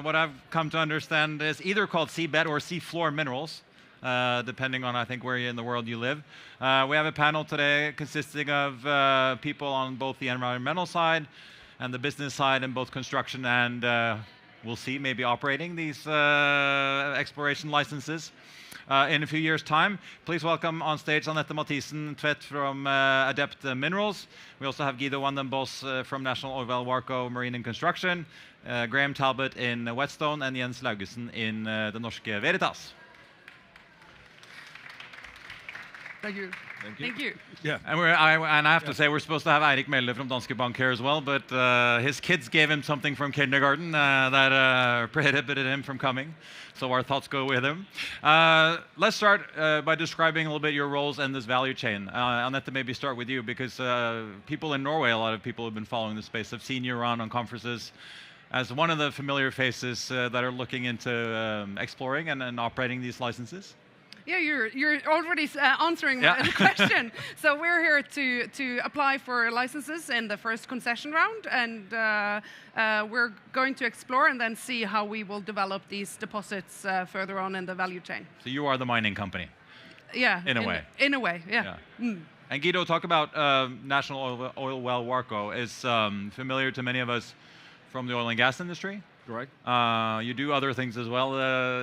What I've come to understand is either called seabed or seafloor minerals, depending on, I think, where in the world you live. We have a panel today consisting of people on both the environmental side and the business side in both construction and, we'll see, maybe operating these exploration licenses. In a few years' time, please welcome on stage Anette Mathisen, Tvedt from Adepth Minerals. We also have Guido Wandenbos from National Oil Well Warco Marine and Construction, Graham Talbot in Wetstone, and Jens Laugesen in the Norske Veritas. Thank you. Thank you. Thank you. Yeah, and I have to say we're supposed to have Eirik Melle from Danske Bank here as well, but his kids gave him something from kindergarten that prohibited him from coming. So our thoughts go with him. Let's start by describing a little bit your roles in this value chain. Anette, maybe start with you, because people in Norway, a lot of people who've been following this space, have seen you around on conferences as one of the familiar faces that are looking into exploring and operating these licenses. Yeah, you're already answering the question. So we're here to apply for licenses in the first concession round, and we're going to explore and then see how we will develop these deposits further on in the value chain. So you are the mining company? Yeah. In a way. In a way, yeah. Mm. And Guido, talk about National Oil Well Warco. Is familiar to many of us from the oil and gas industry. Correct. You do other things as well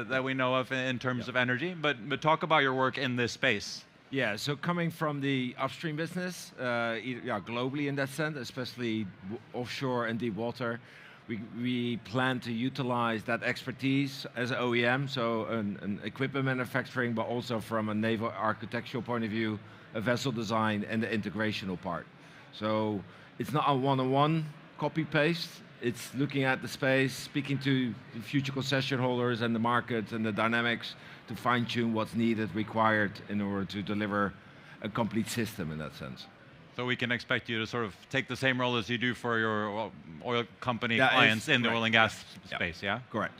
that we know of in terms of energy, but talk about your work in this space. Yeah, so coming from the upstream business, globally in that sense, especially offshore and deep water, we plan to utilize that expertise as an OEM, so an equipment manufacturing, but also from a naval architectural point of view, a vessel design and the integrational part. So it's not a one-on-one copy-paste. It's looking at the space, speaking to the future concession holders and the market and the dynamics to fine-tune what's needed, required in order to deliver a complete system in that sense. So we can expect you to sort of take the same role as you do for your oil company clients in the oil and gas space, yeah? Correct.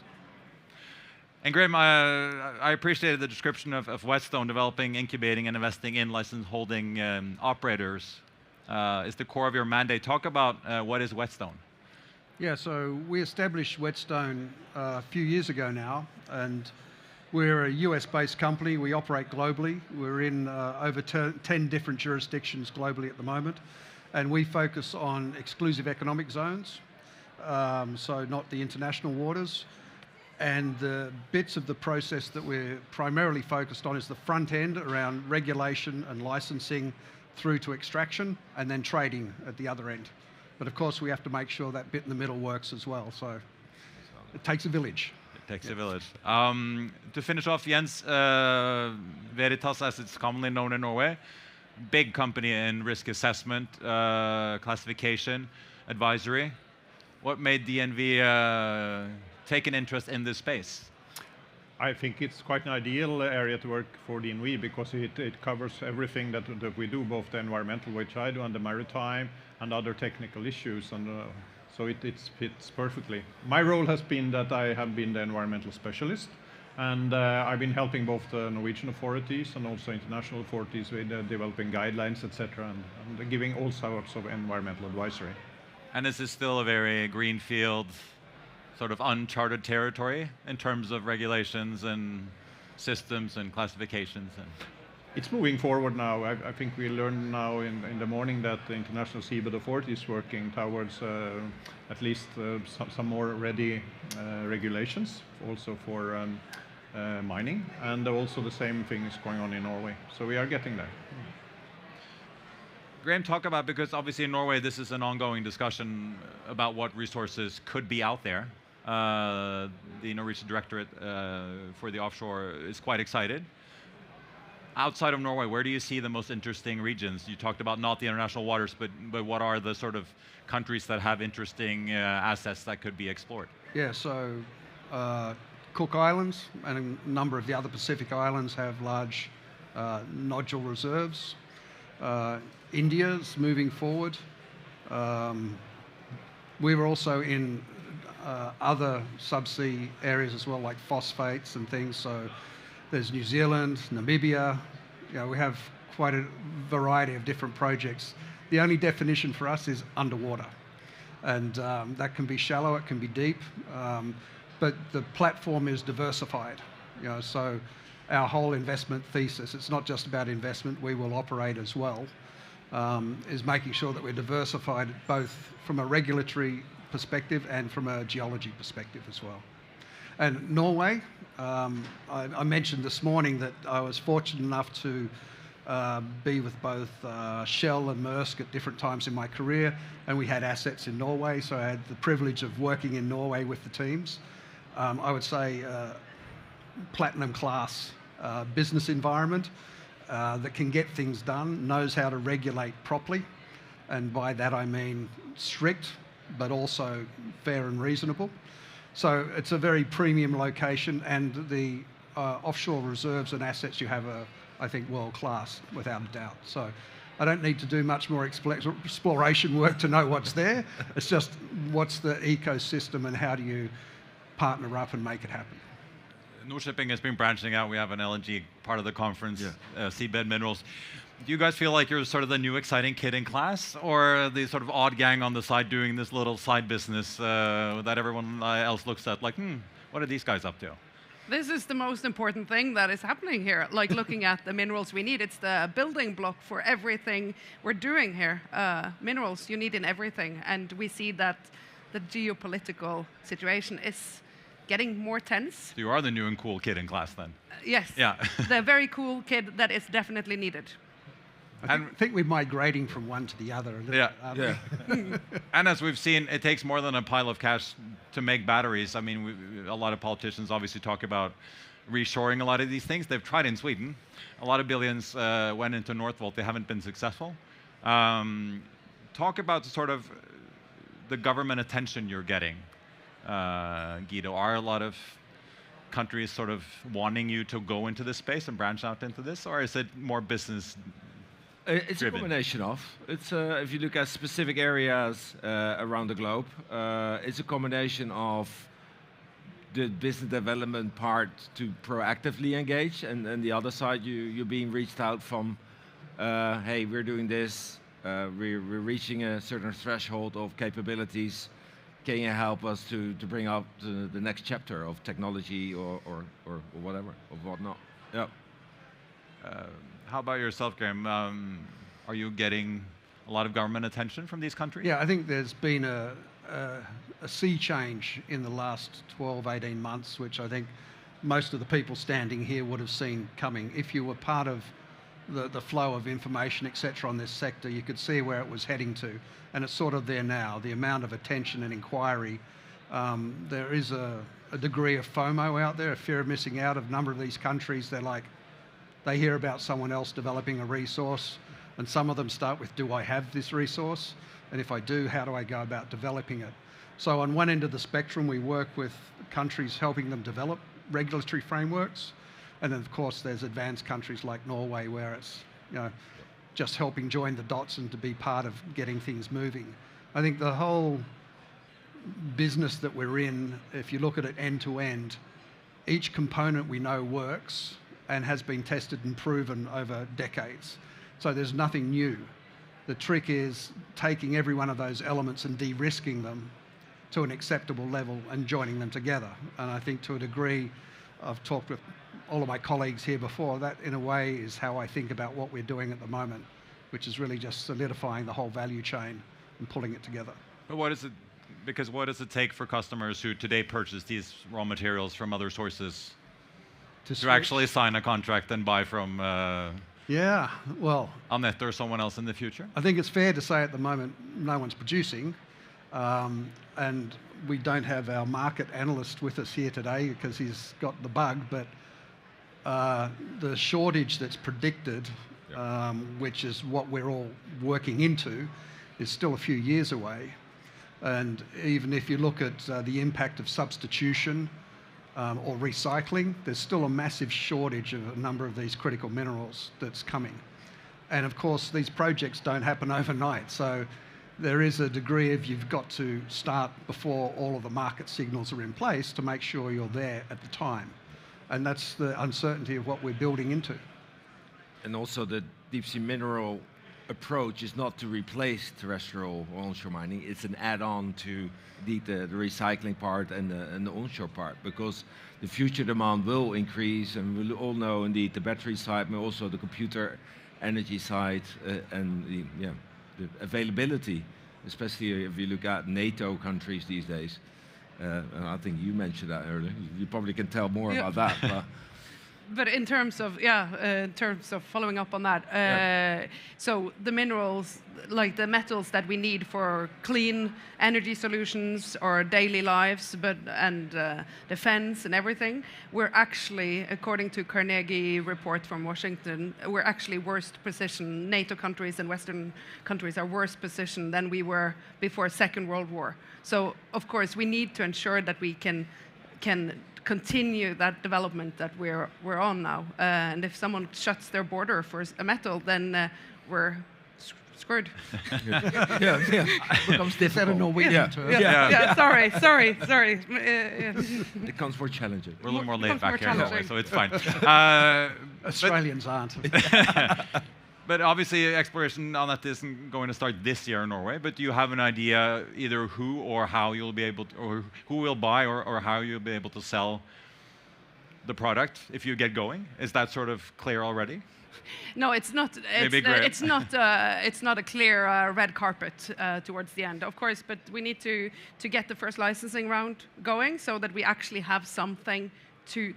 And Graham, I appreciated the description of Wetstone developing, incubating, and investing in license holding operators. Is the core of your mandate. Talk about what is Wetstone? Yeah, so we established Wetstone a few years ago now, and we're a US-based company. We operate globally. We're in over 10 different jurisdictions globally at the moment, and we focus on exclusive economic zones, so not the international waters. And the bits of the process that we're primarily focused on is the front end around regulation and licensing through to extraction, and then trading at the other end. But of course, we have to make sure that bit in the middle works as well. So it takes a village. It takes a village. To finish off, Jens, Veritas, as it's commonly known in Norway, big company in risk assessment, classification, advisory. What made DNV take an interest in this space? I think it's quite an ideal area to work for DNV because it covers everything that we do, both the environmental, which I do, and the maritime, and other technical issues, and so it fits perfectly. My role has been that I have been the environmental specialist, and I've been helping both the Norwegian authorities and also international authorities with developing guidelines, etc., and giving all sorts of environmental advisory. And this is still a very greenfield, sort of uncharted territory in terms of regulations and systems and classifications. And it's moving forward now. I think we learned now in the morning that the International Seabed Authority is working towards at least some more ready regulations, also for mining, and also the same thing is going on in Norway. So we are getting there. Graham, talk about, because obviously in Norway this is an ongoing discussion about what resources could be out there. The Norwegian Directorate for the offshore is quite excited. Outside of Norway, where do you see the most interesting regions? You talked about not the international waters, but what are the sort of countries that have interesting assets that could be explored? Yeah, so Cook Islands and a number of the other Pacific islands have large nodule reserves. India's moving forward. We were also in other subsea areas as well, like phosphates and things. So there's New Zealand, Namibia. You know, we have quite a variety of different projects. The only definition for us is underwater. And that can be shallow, it can be deep. but the platform is diversified. So our whole investment thesis, it's not just about investment, we will operate as well, is making sure that we're diversified both from a regulatory perspective and from a geology perspective as well. And Norway, I mentioned this morning that I was fortunate enough to be with both Shell and Maersk at different times in my career, and we had assets in Norway, so I had the privilege of working in Norway with the teams. I would say platinum class business environment that can get things done, knows how to regulate properly, and by that I mean strict, but also fair and reasonable. So it's a very premium location, and the offshore reserves and assets you have are, I think, world class, without a doubt. So I don't need to do much more exploration work to know what's there. It's just what's the ecosystem and how do you partner up and make it happen. Shipping has been branching out. We have an LNG part of the conference, seabed minerals. Do you guys feel like you're sort of the new exciting kid in class, or the sort of odd gang on the side doing this little side business that everyone else looks at like, what are these guys up to? This is the most important thing that is happening here, like looking at the minerals we need. It's the building block for everything we're doing here. Minerals you need in everything, and we see that the geopolitical situation is getting more tense. So you are the new and cool kid in class then? Yes. Yeah. The very cool kid that is definitely needed. I think we're migrating from one to the other. And as we've seen, it takes more than a pile of cash to make batteries. I mean, a lot of politicians obviously talk about reshoring a lot of these things. They've tried in Sweden. A lot of billions went into Northvolt. They haven't been successful. Talk about sort of the government attention you're getting, Guido. Are a lot of countries sort of wanting you to go into this space and branch out into this, or is it more business? It's a combination of. It's if you look at specific areas around the globe, it's a combination of the business development part to proactively engage, and the other side, you're being reached out from, hey, we're doing this, we're reaching a certain threshold of capabilities. Can you help us to bring up the next chapter of technology or whatever, or whatnot? Yeah. How about yourself, Graham? Are you getting a lot of government attention from these countries? Yeah, I think there's been a sea change in the last 12, 18 months, which I think most of the people standing here would have seen coming. If you were part of the flow of information, etc., on this sector, you could see where it was heading to, and it's sort of there now. The amount of attention and inquiry, there is a degree of FOMO out there, a fear of missing out. Of a number of these countries, they're like, they hear about someone else developing a resource, and some of them start with, do I have this resource? And if I do, how do I go about developing it? So on one end of the spectrum, we work with countries helping them develop regulatory frameworks. And then, of course, there's advanced countries like Norway where it's just helping join the dots and to be part of getting things moving. I think the whole business that we're in, if you look at it end to end, each component we know works and has been tested and proven over decades. So there's nothing new. The trick is taking every one of those elements and de-risking them to an acceptable level and joining them together. And I think to a degree, I've talked with all of my colleagues here before, that in a way is how I think about what we're doing at the moment, which is really just solidifying the whole value chain and pulling it together. But what is it, because what does it take for customers who today purchase these raw materials from other sources to actually sign a contract and buy from Anette or someone else in the future? I think it's fair to say at the moment no one's producing, and we don't have our market analyst with us here today because he's got the bug, but the shortage that's predicted, which is what we're all working into, is still a few years away. And even if you look at the impact of substitution, or recycling, there's still a massive shortage of a number of these critical minerals that's coming. And of course, these projects don't happen overnight. So there is a degree of you've got to start before all of the market signals are in place to make sure you're there at the time. And that's the uncertainty of what we're building into. And also the Deepsea mineral approach is not to replace terrestrial or onshore mining. It's an add-on to the recycling part and the onshore part, because the future demand will increase, and we all know indeed the battery side, but also the computer energy side, and the availability, especially if you look at NATO countries these days. And I think you mentioned that earlier. You probably can tell more about that. But in terms of following up on that, so the minerals, like the metals that we need for clean energy solutions or daily lives, and defense and everything, we're actually, according to Carnegie report from Washington, we're actually worst positioned. NATO countries and Western countries are worse positioned than we were before Second World War. So of course we need to ensure that we can continue that development that we're on now. And if someone shuts their border for a metal, then we're screwed. Becomes difficult. Is that a Norwegian term? Sorry. It comes more challenging. We're a little more laid back here, anyway, so it's fine. Australians aren't. But obviously, exploration on that isn't going to start this year in Norway. But do you have an idea either who or how you'll be able to, or who will buy, or how you'll be able to sell the product if you get going? Is that sort of clear already? No, it's not. It's not a clear red carpet towards the end, of course. But we need to get the first licensing round going so that we actually have something to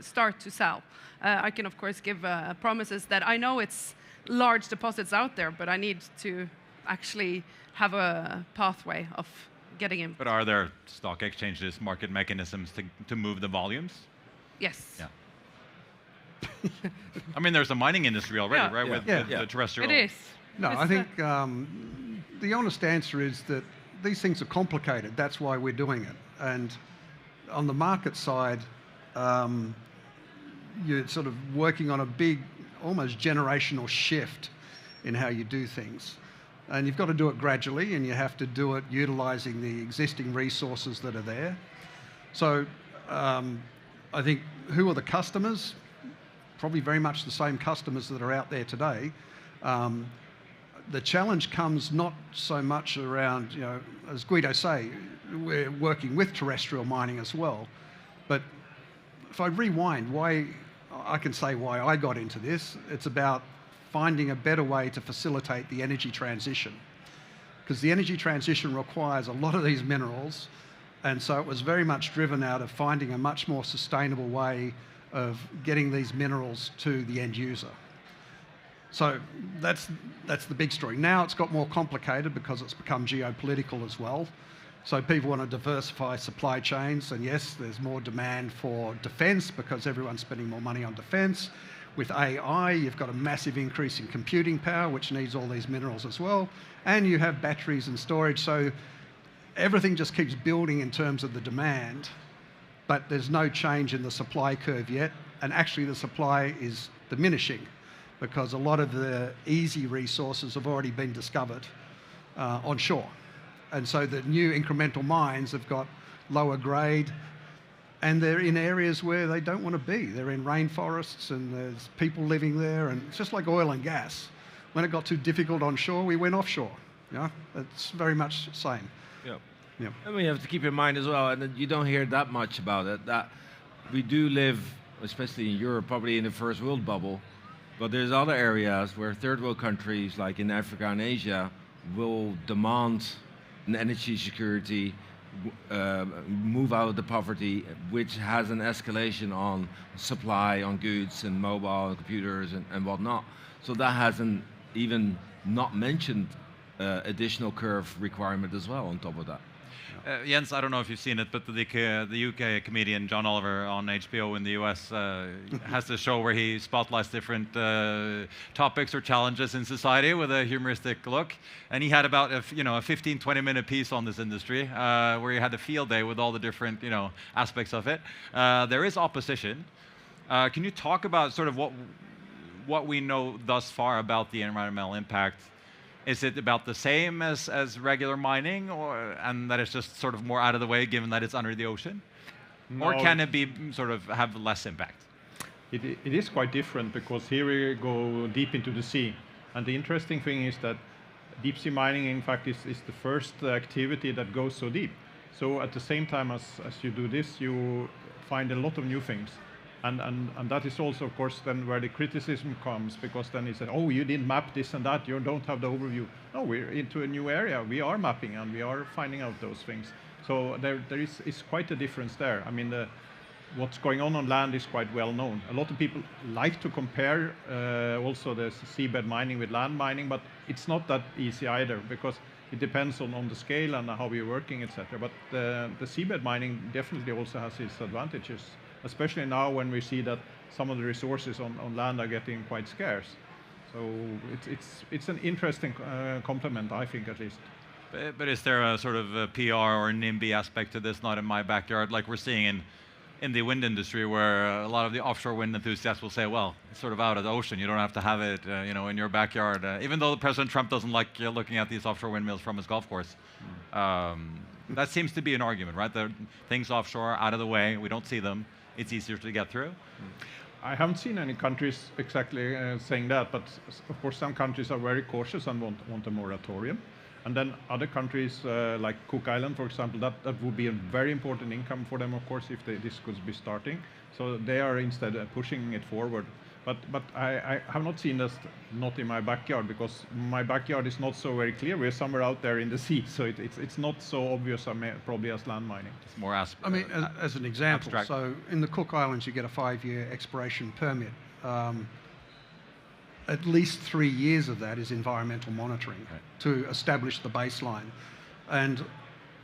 start to sell. I can, of course, give promises that I know it's large deposits out there, but I need to actually have a pathway of getting in. But are there stock exchanges, market mechanisms to move the volumes? Yes. Yeah. I mean, there's a mining industry already, right? With the terrestrial. It is. No, I think the honest answer is that these things are complicated. That's why we're doing it. And on the market side, you're sort of working on a big, almost generational shift in how you do things. And you've got to do it gradually, and you have to do it utilizing the existing resources that are there. So I think who are the customers? Probably very much the same customers that are out there today. The challenge comes not so much around, as Guido say, we're working with terrestrial mining as well. But if I rewind, I can say why I got into this. It's about finding a better way to facilitate the energy transition. Because the energy transition requires a lot of these minerals, and so it was very much driven out of finding a much more sustainable way of getting these minerals to the end user. So that's the big story. Now it's got more complicated because it's become geopolitical as well. So people want to diversify supply chains, and yes, there's more demand for defense because everyone's spending more money on defense. With AI, you've got a massive increase in computing power, which needs all these minerals as well. And you have batteries and storage, so everything just keeps building in terms of the demand, but there's no change in the supply curve yet. And actually the supply is diminishing because a lot of the easy resources have already been discovered onshore. And so the new incremental mines have got lower grade, and they're in areas where they don't want to be. They're in rainforests, and there's people living there, and it's just like oil and gas. When it got too difficult onshore, we went offshore. It's very much the same. Yeah. And we have to keep in mind as well, and you don't hear that much about it, that we do live, especially in Europe, probably in the first world bubble, but there's other areas where third world countries, like in Africa and Asia, will demand an energy security, move out of the poverty, which has an escalation on supply, on goods and mobile and computers and whatnot. So that has an even not mentioned additional curve requirement as well on top of that. Jens, I don't know if you've seen it, but the UK comedian John Oliver on HBO in the US has a show where he spotlights different topics or challenges in society with a humoristic look. And he had about a 15-20 minute piece on this industry where he had a field day with all the different aspects of it. There is opposition. Can you talk about sort of what we know thus far about the environmental impact? Is it about the same as regular mining, and that it's just sort of more out of the way given that it's under the ocean? No. Or can it be sort of have less impact? It is quite different because here we go deep into the sea. And the interesting thing is that deep sea mining, in fact, is the first activity that goes so deep. So at the same time as you do this, you find a lot of new things. And that is also, of course, then where the criticism comes, because then he said, oh, you didn't map this and that, you don't have the overview. No, we're into a new area. We are mapping and we are finding out those things. So there is quite a difference there. I mean, what's going on land is quite well known. A lot of people like to compare also the seabed mining with land mining, but it's not that easy either, because it depends on the scale and how we're working, etc. But the seabed mining definitely also has its advantages, especially now when we see that some of the resources on land are getting quite scarce. So it's an interesting complement, I think, at least. But is there a sort of a PR or NIMBY aspect to this, not in my backyard, like we're seeing in the wind industry, where a lot of the offshore wind enthusiasts will say, well, it's sort of out of the ocean, you don't have to have it in your backyard, even though President Trump doesn't like looking at these offshore windmills from his golf course. That seems to be an argument, right? The things offshore, out of the way, we don't see them, it's easier to get through. I haven't seen any countries exactly saying that, but of course some countries are very cautious and want a moratorium. And then other countries, like Cook Island, for example, that would be a very important income for them, of course, if this could be starting. So they are instead pushing it forward. But I have not seen this, not in my backyard, because my backyard is not so very clear. We're somewhere out there in the sea, so it's not so obvious probably as land mining. It's more as an example, abstract. So in the Cook Islands, you get a 5-year exploration permit. At least 3 years of that is environmental monitoring to establish the baseline. And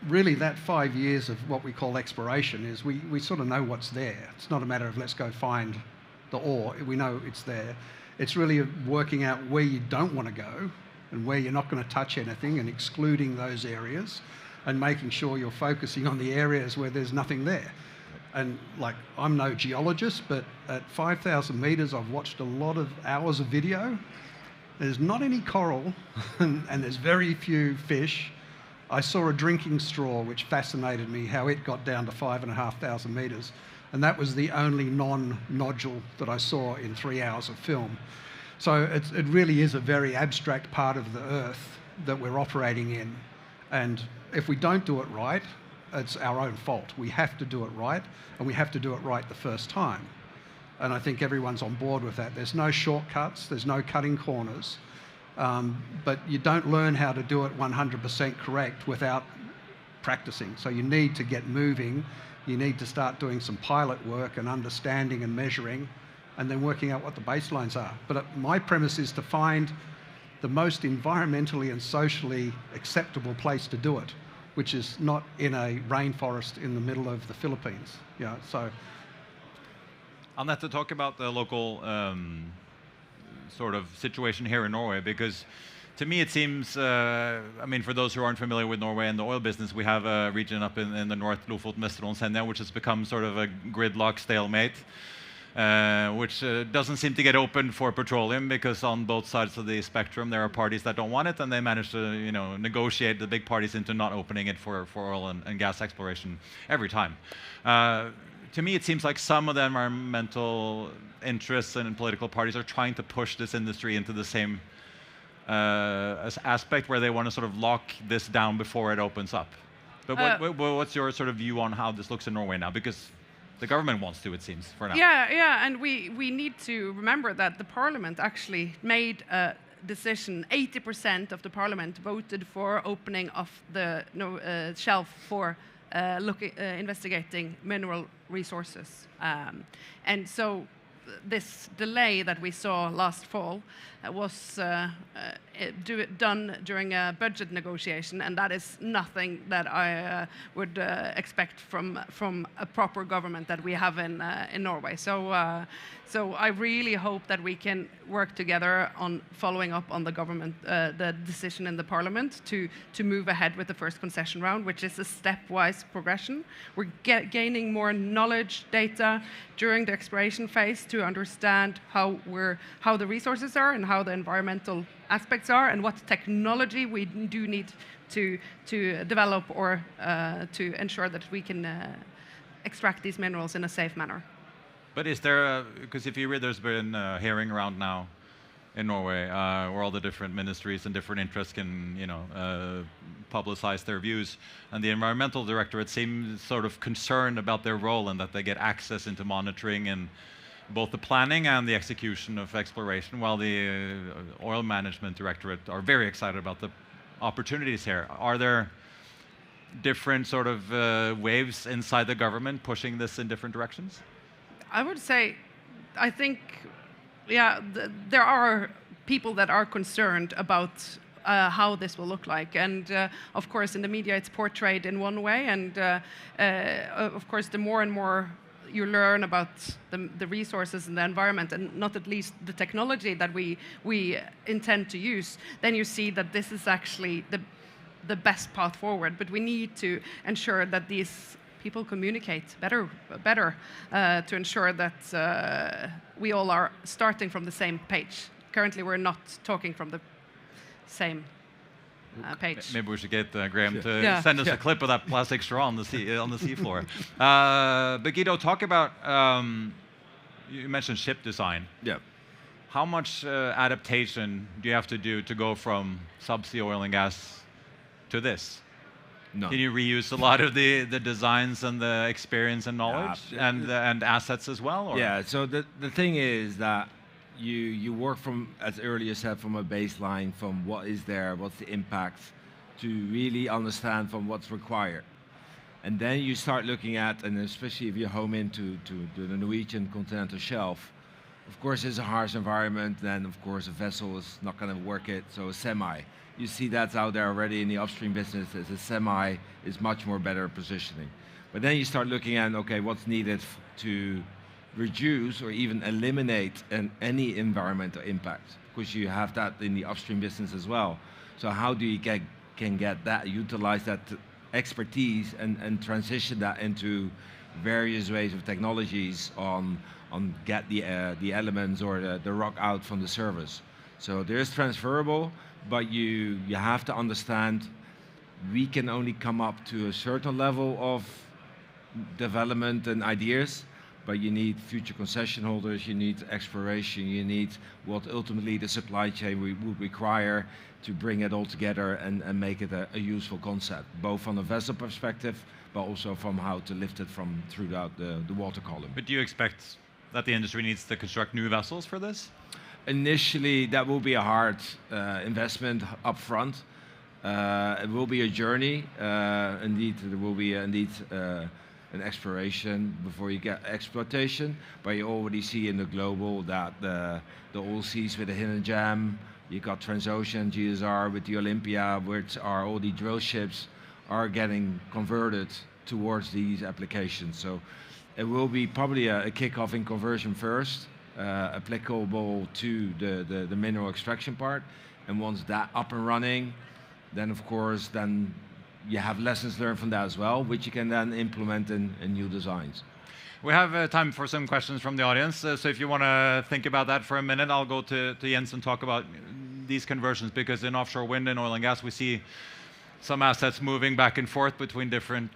really that 5 years of what we call exploration is we sort of know what's there. It's not a matter of let's go find the ore, we know it's there. It's really working out where you don't want to go and where you're not going to touch anything and excluding those areas and making sure you're focusing on the areas where there's nothing there. And like, I'm no geologist, but at 5,000 meters, I've watched a lot of hours of video. There's not any coral and there's very few fish. I saw a drinking straw, which fascinated me, how it got down to 5,500 meters. And that was the only non-nodule that I saw in 3 hours of film. So it really is a very abstract part of the Earth that we're operating in. And if we don't do it right, it's our own fault. We have to do it right, and we have to do it right the first time. And I think everyone's on board with that. There's no shortcuts, there's no cutting corners, but you don't learn how to do it 100% correct without practicing. So you need to get moving, you need to start doing some pilot work and understanding and measuring, and then working out what the baselines are. But my premise is to find the most environmentally and socially acceptable place to do it, which is not in a rainforest in the middle of the Philippines. So. Anette, to talk about the local sort of situation here in Norway, because to me it seems, I mean, for those who aren't familiar with Norway and the oil business, we have a region up in the north, Lofoten, Vesterålen, Senja, which has become sort of a gridlock stalemate. Which doesn't seem to get open for petroleum, because on both sides of the spectrum there are parties that don't want it, and they manage to negotiate the big parties into not opening it for oil and gas exploration every time. To me it seems like some of the environmental interests and political parties are trying to push this industry into the same aspect, where they want to sort of lock this down before it opens up. But what's your sort of view on how this looks in Norway now? Because the government wants to, it seems, for now. Yeah, and we need to remember that the parliament actually made a decision. 80% of the parliament voted for opening of the shelf for investigating mineral resources. And so this delay that we saw last fall was done during a budget negotiation, and that is nothing that I would expect from a proper government that we have in Norway. So I really hope that we can work together on following up on the government, the decision in the parliament to move ahead with the first concession round, which is a stepwise progression. We're gaining more knowledge, data during the exploration phase to understand how the resources are and how the environmental aspects are, and what technology we do need to develop or to ensure that we can extract these minerals in a safe manner. But is there, because if you read, there's been a hearing around now in Norway, where all the different ministries and different interests can, publicize their views. And the environmental directorate seems sort of concerned about their role and that they get access into monitoring and both the planning and the execution of exploration, while the oil management directorate are very excited about the opportunities here. Are there different sort of waves inside the government pushing this in different directions? I would say, I think, yeah, there are people that are concerned about how this will look like. And of course, in the media, it's portrayed in one way. And of course, the more and more you learn about the resources and the environment, and not at least the technology that we intend to use, then you see that this is actually the best path forward. But we need to ensure that these people communicate better to ensure that we all are starting from the same page. Currently, we're not talking from the same page. Maybe we should get Graham to send us a clip of that plastic straw on the seafloor. But Guido, talk about you mentioned ship design. Yeah. How much adaptation do you have to do to go from subsea oil and gas to this? No. Can you reuse a lot of the designs and the experience and knowledge and assets as well? Or? Yeah. So the thing is that you work from, as earlier said, from a baseline, from what is there, what's the impact, to really understand from what's required. And then you start looking at, and especially if you home into the Norwegian continental shelf, of course it's a harsh environment, then of course a vessel is not going to work it, so a semi. You see that's out there already in the upstream business, as a semi is much more better positioning. But then you start looking at, okay, what's needed to reduce or even eliminate any environmental impact, because you have that in the upstream business as well. So how do you can get that, utilize that expertise and transition that into various ways of technologies on get the elements or the rock out from the surface. So there is transferable, but you have to understand we can only come up to a certain level of development and ideas, but you need future concession holders, you need exploration, you need what ultimately the supply chain would require to bring it all together and make it a useful concept, both from a vessel perspective, but also from how to lift it from throughout the water column. But do you expect that the industry needs to construct new vessels for this? Initially, that will be a hard investment up front. It will be a journey. Indeed, there will be an exploration before you get exploitation, but you already see in the global that the oil seas with the hidden gem, you got Transocean, GSR with the Olympia, which are all the drill ships are getting converted towards these applications. So it will be probably a kickoff in conversion first, applicable to the mineral extraction part, and once that up and running, then of course then you have lessons learned from that as well, which you can then implement in new designs. We have time for some questions from the audience, so if you want to think about that for a minute, I'll go to Jens and talk about these conversions, because in offshore wind and oil and gas we see some assets moving back and forth between different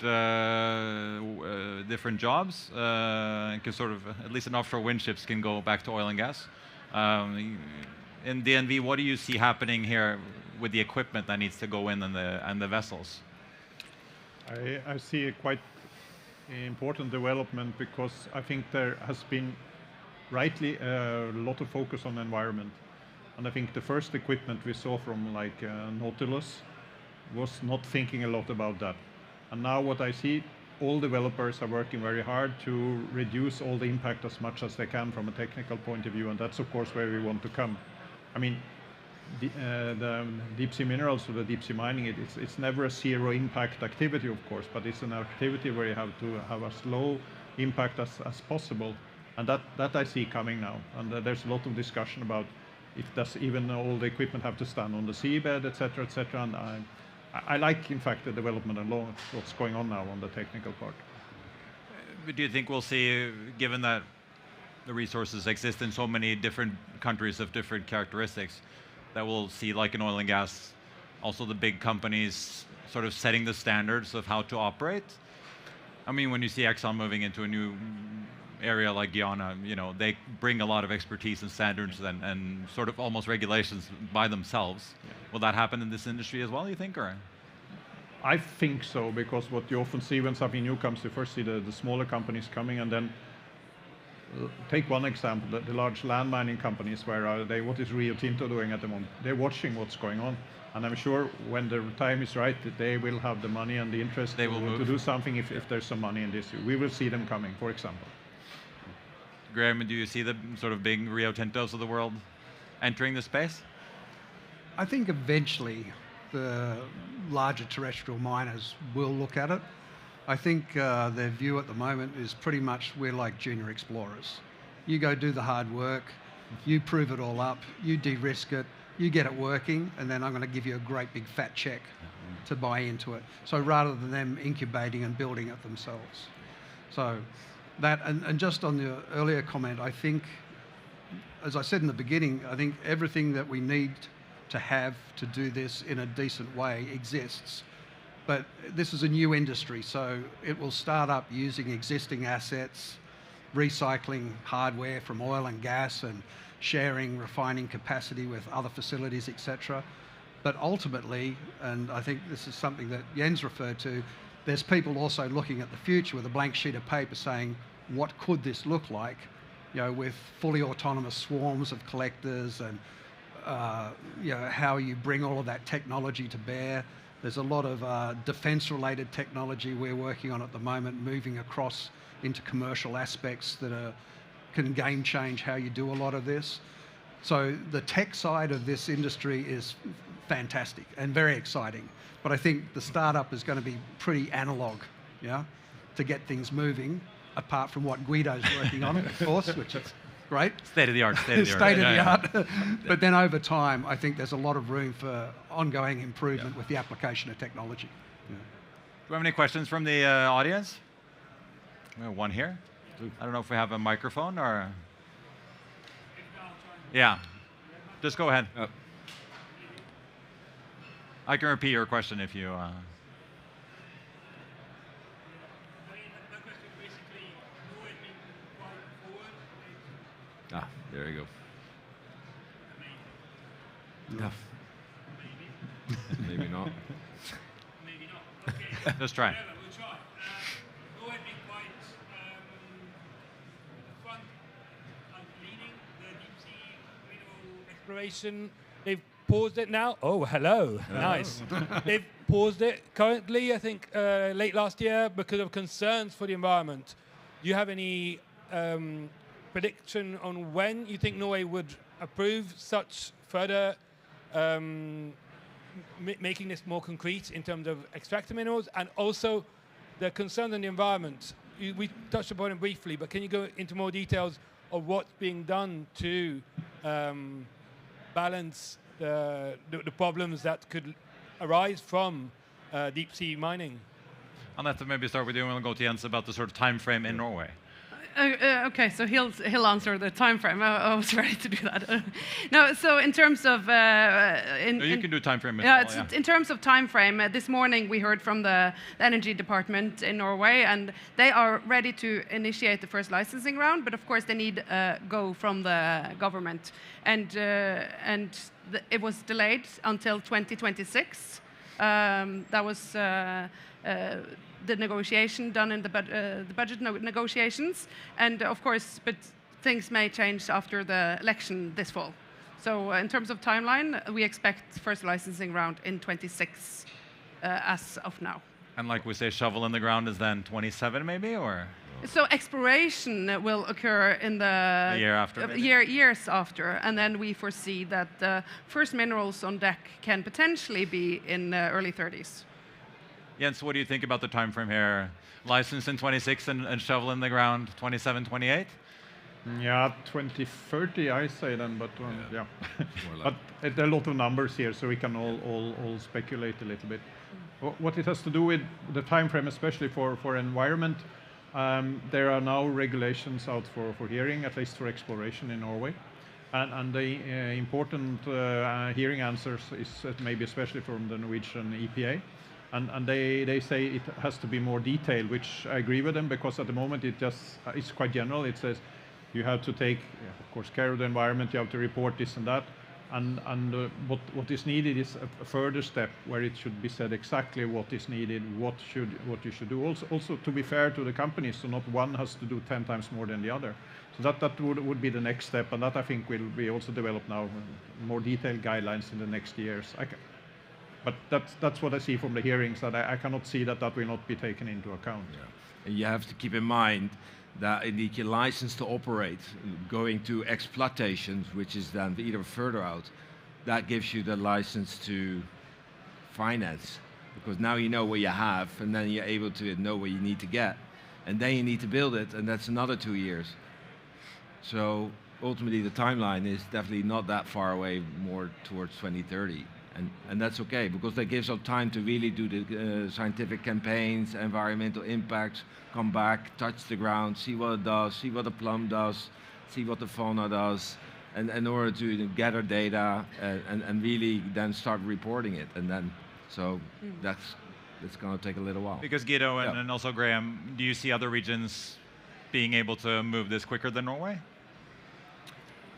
jobs, and sort of, at least in offshore wind ships can go back to oil and gas. In DNV, what do you see happening here with the equipment that needs to go in and the vessels? I see a quite important development, because I think there has been rightly a lot of focus on environment, and I think the first equipment we saw from like Nautilus was not thinking a lot about that. And now what I see, all developers are working very hard to reduce all the impact as much as they can from a technical point of view, and that's of course where we want to come. I mean, the deep sea minerals or the deep sea mining, it's never a zero impact activity, of course, but it's an activity where you have to have as low impact as possible, and that I see coming now. And there's a lot of discussion about if does even all the equipment have to stand on the seabed, etc., etc. And I like, in fact, the development along what's going on now on the technical part. Do you think we'll see, given that the resources exist in so many different countries of different characteristics, that we'll see, like in oil and gas, also the big companies sort of setting the standards of how to operate? I mean, when you see Exxon moving into area like Guyana, they bring a lot of expertise and standards and sort of almost regulations by themselves. Yeah. Will that happen in this industry as well, you think, or? I think so, because what you often see when something new comes, you first see the smaller companies coming, and then take one example, the large land mining companies, where what is Rio Tinto doing at the moment? They're watching what's going on, and I'm sure when the time is right, that they will have the money and the interest to do something if there's some money in this. We will see them coming, for example. Graham, do you see the sort of big Rio Tintos of the world entering the space? I think eventually the larger terrestrial miners will look at it. I think their view at the moment is pretty much we're like junior explorers. You go do the hard work, you prove it all up, you de-risk it, you get it working, and then I'm going to give you a great big fat check to buy into it. So rather than them incubating and building it themselves. So that, and just on the earlier comment, I think, as I said in the beginning, I think everything that we need to have to do this in a decent way exists. But this is a new industry, so it will start up using existing assets, recycling hardware from oil and gas, and sharing refining capacity with other facilities, etc. But ultimately, and I think this is something that Jens referred to, there's people also looking at the future with a blank sheet of paper saying, what could this look like, with fully autonomous swarms of collectors, and how you bring all of that technology to bear. There's a lot of defense-related technology we're working on at the moment, moving across into commercial aspects that can game change how you do a lot of this. So the tech side of this industry is fantastic and very exciting. But I think the startup is going to be pretty analog, to get things moving, apart from what Guido's working on, of course, which is great. State of the art. State of the art. But then over time, I think there's a lot of room for ongoing improvement with the application of technology. Do we have any questions from the audience? We have one here. I don't know if we have a microphone or... Yeah. Just go ahead. I can repeat your question if you... There you go. No. Maybe not. Maybe not. Okay. Just try. Whatever, we'll try. Norway has been quite front leading the Deepsea mineral exploration. They've paused it now. Oh, hello. Nice. They've paused it currently, I think, late last year because of concerns for the environment. Do you have any prediction on when you think Norway would approve such further making this more concrete in terms of extractor minerals, and also the concerns on the environment? We touched upon it briefly, but can you go into more details of what's being done to balance the problems that could arise from deep sea mining? Anette, maybe start with you, and we'll go to Jens about the sort of time frame in Norway. Okay, so he'll answer the time frame. I was ready to do that. No, so in terms of you can do time frame as well. Yeah. In terms of time frame, this morning we heard from the energy department in Norway, and they are ready to initiate the first licensing round. But of course, they need go from the government, and it was delayed until 2026. That was. The negotiation done in the budget negotiations, and of course, but things may change after the election this fall. So in terms of timeline, we expect first licensing round in 26 as of now. And like we say, shovel in the ground is then 27 maybe, or? So exploration will occur in the year after, years after, and then we foresee that the first minerals on deck can potentially be in early 30s. Jens, what do you think about the time frame here? License in 26 and shovel in the ground 27, 28? Yeah, 2030 I say then, but yeah. But there are a lot of numbers here, so we can all speculate a little bit. What it has to do with the time frame, especially for environment, there are now regulations out for hearing, at least for exploration in Norway. And the important hearing answers is maybe especially from the Norwegian EPA. And they say it has to be more detailed, which I agree with them, because at the moment it's quite general. It says you have to take, of course, care of the environment, you have to report this and that, and what is needed is a further step where it should be said exactly what is needed, what you should do. Also to be fair to the companies, so not one has to do 10 times more than the other. So that would be the next step, and that I think will be also developed now, more detailed guidelines in the next years. But that's what I see from the hearings, that I cannot see that will not be taken into account. Yeah. And you have to keep in mind that you need your license to operate. Going to exploitations, which is then either further out, that gives you the license to finance, because now you know what you have, and then you're able to know what you need to get, and then you need to build it, and that's another 2 years. So ultimately the timeline is definitely not that far away, more towards 2030. And that's okay, because that gives us time to really do the scientific campaigns, environmental impacts, come back, touch the ground, see what it does, see what the plum does, see what the fauna does, and in order to gather data and really then start reporting it. And then, so that's going to take a little while. Because Guido and also Graham, do you see other regions being able to move this quicker than Norway?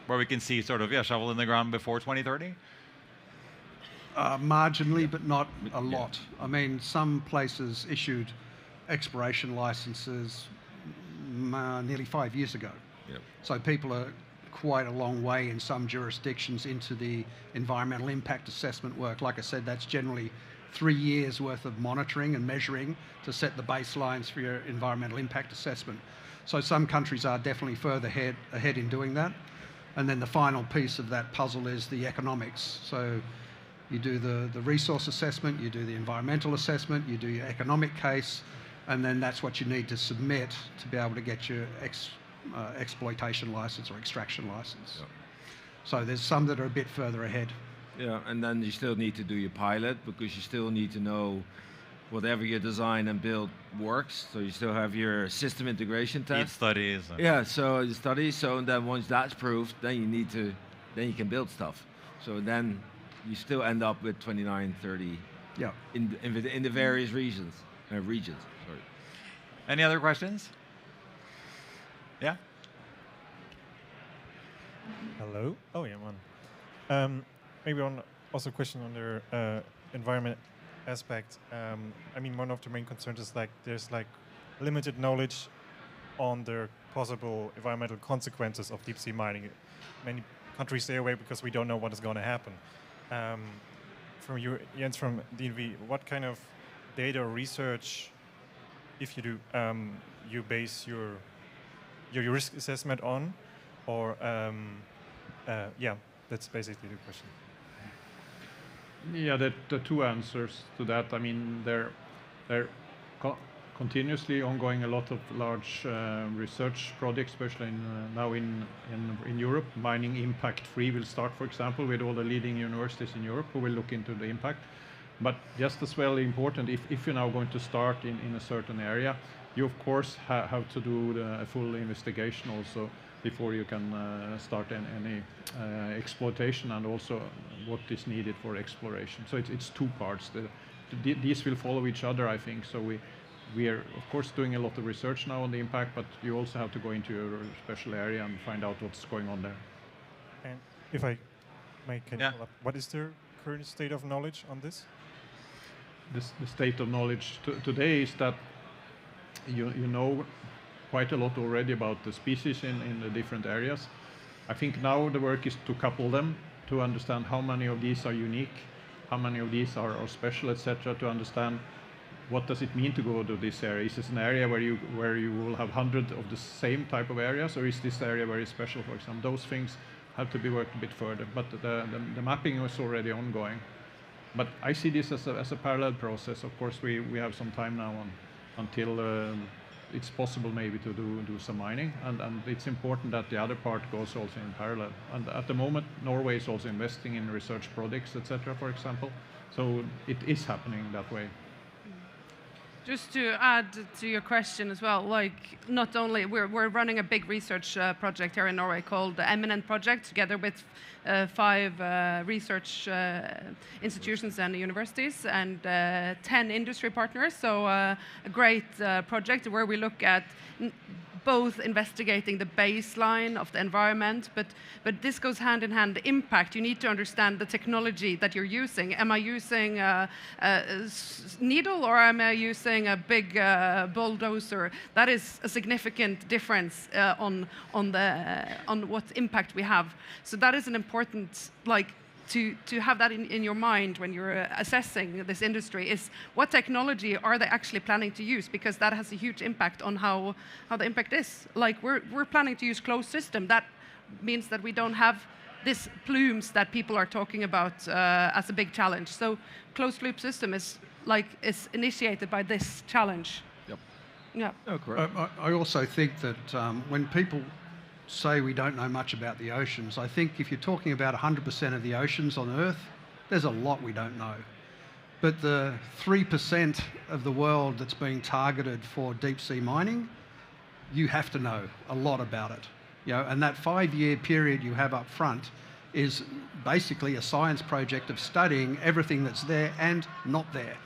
Where we can see sort of, shovel in the ground before 2030? Marginally, but not a lot. I mean, some places issued exploration licenses nearly 5 years ago. Yep. So people are quite a long way in some jurisdictions into the environmental impact assessment work. Like I said, that's generally 3 years worth of monitoring and measuring to set the baselines for your environmental impact assessment. So some countries are definitely further ahead in doing that. And then the final piece of that puzzle is the economics. So you do the resource assessment, you do the environmental assessment, you do your economic case, and then that's what you need to submit to be able to get your exploitation license or extraction license. Yeah. So there's some that are a bit further ahead. Yeah, and then you still need to do your pilot, because you still need to know whatever you design and build works. So you still have your system integration test. Need studies. Yeah, so the studies. So then once that's proved, then you can build stuff. So then you still end up with 29, 30 in the various regions. Sorry. Any other questions? Yeah? Hello. Oh, yeah, one. Maybe also a question on the environment aspect. I mean, one of the main concerns is there's limited knowledge on the possible environmental consequences of deep sea mining. Many countries stay away because we don't know what is going to happen. From you, Jens, from DNV, what kind of data or research, if you do, you base your risk assessment on, or that's basically the question. Yeah, the two answers to that. I mean, they're continuously ongoing a lot of large research projects, especially now in Europe. Mining Impact 3 will start, for example, with all the leading universities in Europe who will look into the impact. But just as well important, if you're now going to start in a certain area, you of course have to do a full investigation also before you can start any exploitation, and also what is needed for exploration. So it's two parts. These will follow each other, I think. So we are, of course, doing a lot of research now on the impact, but you also have to go into your special area and find out what's going on there. And if I may follow up, what is the current state of knowledge on this? The state of knowledge today is that you know quite a lot already about the species in the different areas. I think now the work is to couple them, to understand how many of these are unique, how many of these are special, etc., to understand what does it mean to go to this area. Is this an area where you will have hundreds of the same type of areas, or is this area very special, for example? Those things have to be worked a bit further, but the mapping is already ongoing. But I see this as a parallel process. Of course, we have some time now until it's possible maybe to do some mining, and it's important that the other part goes also in parallel. And at the moment, Norway is also investing in research projects, etc., for example. So it is happening that way. Just to add to your question as well, like not only we're running a big research project here in Norway called the Eminent Project, together with 5 research institutions and universities and 10 industry partners. So a great project where we look at both investigating the baseline of the environment, but this goes hand in hand. The impact, you need to understand the technology that you're using. Am I using a needle or am I using a big bulldozer? That is a significant difference on what impact we have. So that is an important, like, to have that in your mind when you're assessing this industry is what technology are they actually planning to use, because that has a huge impact on how the impact is. Like we're planning to use closed system. That means that we don't have this plumes that people are talking about as a big challenge. So closed loop system is initiated by this challenge. Yep. Yeah. Oh, correct. I also think that when people say we don't know much about the oceans, I think if you're talking about 100% of the oceans on Earth, there's a lot we don't know. But the 3% of the world that's being targeted for deep sea mining, you have to know a lot about it. You know, and that 5-year period you have up front is basically a science project of studying everything that's there and not there.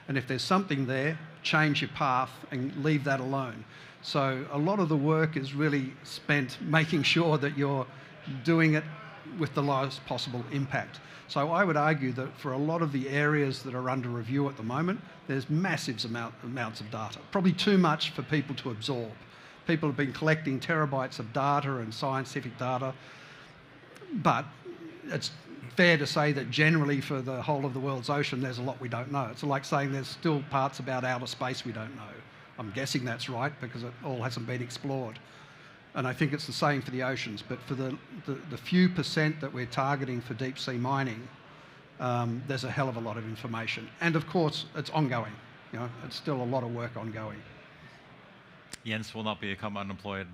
And if there's something there, change your path and leave that alone. So a lot of the work is really spent making sure that you're doing it with the lowest possible impact. So I would argue that for a lot of the areas that are under review at the moment, there's massive amounts of data, probably too much for people to absorb. People have been collecting terabytes of data and scientific data, but it's fair to say that generally for the whole of the world's ocean, there's a lot we don't know. It's like saying there's still parts about outer space we don't know. I'm guessing that's right because it all hasn't been explored. And I think it's the same for the oceans. But for the few percent that we're targeting for deep sea mining, there's a hell of a lot of information. And of course, it's ongoing. You know, it's still a lot of work ongoing. Jens will not become unemployed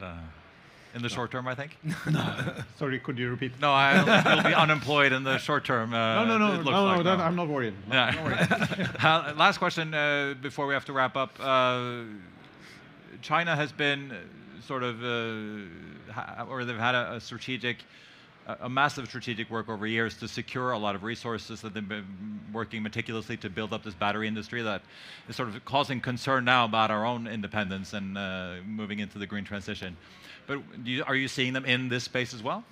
in the short term, I think. Sorry, could you repeat? No, I don't think he'll be unemployed in the short term. No, I'm not worried. Yeah. Not worried. Last question before we have to wrap up. China has been sort of, or they've had a massive strategic work over years to secure a lot of resources that they've been working meticulously to build up this battery industry that is sort of causing concern now about our own independence and moving into the green transition. But are you seeing them in this space as well?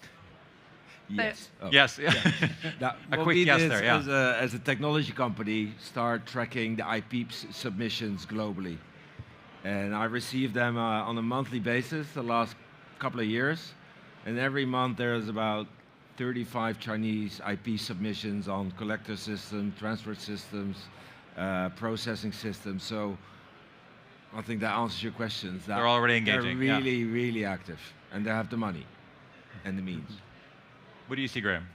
Yes. Oh. Yes. Yeah. A quick yes there, yeah. As a technology company, start tracking the IP submissions globally. And I receive them on a monthly basis the last couple of years. And every month there's about 35 Chinese IP submissions on collector systems, transport systems, processing systems. So I think that answers your questions. They're already engaging. They're really, really active. And they have the money and the means. What do you see, Graham?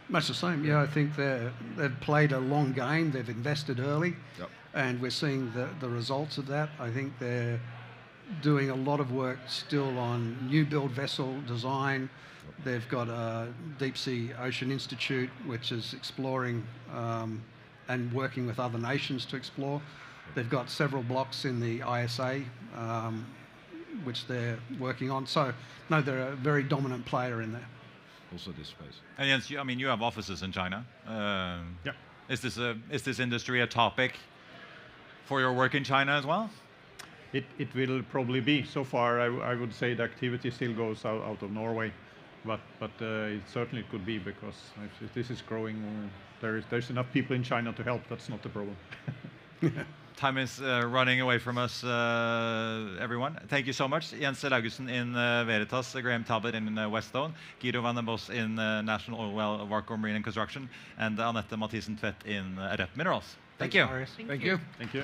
Much the same. Yeah, I think they've played a long game. They've invested early. Yep. And we're seeing the results of that. I think they're doing a lot of work still on new build vessel design. They've got a Deepsea Ocean Institute, which is exploring and working with other nations to explore. They've got several blocks in the ISA, which they're working on. So, no, they're a very dominant player in there. Also this space. And Jens, I mean, you have offices in China. Yeah. Is this industry a topic for your work in China as well? It will probably be. So far, I would say the activity still goes out of Norway, but it certainly could be, because if this is growing, there's enough people in China to help. That's not the problem. Time is running away from us, everyone. Thank you so much. Jens Laugesen in Veritas, Graham Talbot in Wetstone, Guido van den Bos in National Oil Well, Varco Marine and Construction, and Anette Mathisen Tvedt in Adepth Minerals. Thank you. Marius. Thank you. Thank you.